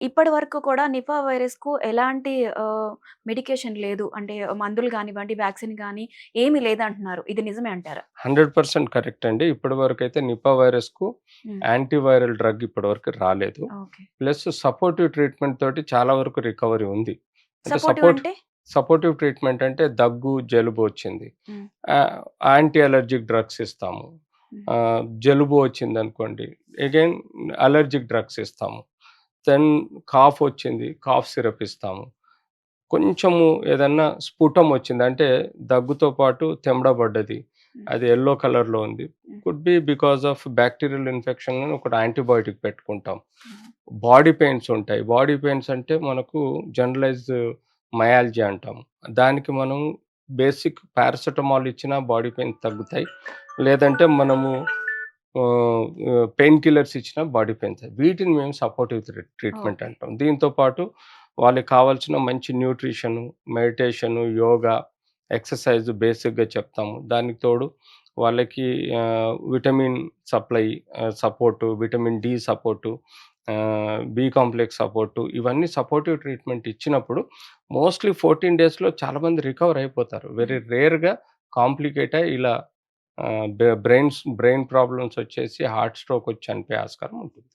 ఇప్పటి వరకు కూడా నిపా వైరస్‌కు ఎలాంటి మెడికేషన్ లేదు. అంటే మందులు గానివ్వండి, వ్యాక్సిన్ గాని ఏమి లేదంటున్నారు. ఇది నిజమే అంటారా? 100% కరెక్ట్ అండి. ఇప్పటివరకైతే నిపా వైరస్‌కు హ్మ్. యాంటీవైరల్ డ్రగ్ ఇప్పటివరకు రాలేదు. ఓకే. ప్లస్ సపోర్టివ్ ట్రీట్మెంట్ తోటి చాలా వరకు రికవరీ ఉంది. అంటే సపోర్టివ్ అంటే? సపోర్టివ్ ట్రీట్మెంట్ అంటే దగ్గు, జలుబు వచ్చింది. హ్మ్. యాంటీ అలర్జిక్ డ్రగ్స్ ఇస్తాము. హ్మ్. జలుబు వచ్చిందనుకోండి, అగైన్ అలర్జిక్ డ్రగ్స్ ఇస్తాము. దెన్ కాఫ్ వచ్చింది, కాఫ్ సిరప్ ఇస్తాము. కొంచెము ఏదన్నా స్ఫుటం వచ్చింది అంటే దగ్గుతో పాటు తెమడ పడ్డది. హ్మ్. అది యెల్లో కలర్‌లో ఉంది. హ్మ్. Could be because of bacterial infection అని ఒకటి యాంటీబయాటిక్ పెట్టుకుంటాం. హ్మ్. బాడీ పెయిన్స్ ఉంటాయి. బాడీ పెయిన్స్ అంటే మనకు జనరలైజ్డ్ మయాల్జియా అంటాం. దానికి మనం బేసిక్ పారాసిటమాల్ ఇచ్చినా బాడీ పెయిన్స్ తగ్గుతాయి. లేదంటే మనము పెయిన్ కిల్లర్స్ ఇచ్చినా బాడీ పెయిన్స్. వీటిని మేము సపోర్టివ్ ట్రీట్మెంట్ ఓకే. అంటాం. దీంతో పాటు వాళ్ళకి కావాల్సిన మంచి న్యూట్రిషను, మెడిటేషను, యోగా, ఎక్సర్‌సైజ్ బేసిక్‌గా చెప్తాము. దానికి తోడు వాళ్ళకి vitamin supply support, vitamin D support, B complex support ఇవన్నీ సపోర్టివ్ ట్రీట్మెంట్ ఇచ్చినప్పుడు మోస్ట్‌లీ 14 డేస్‌లో చాలామంది రికవర్ అయిపోతారు. వెరీ హ్మ్. రేర్‌గా కాంప్లికేట్ అయ్యి ఇలా బ్రెయిన్ ప్రాబ్లమ్స్ వచ్చేసి హార్ట్ స్ట్రోక్ వచ్చి చనిపోయే ఆస్కారం ఉంటుంది.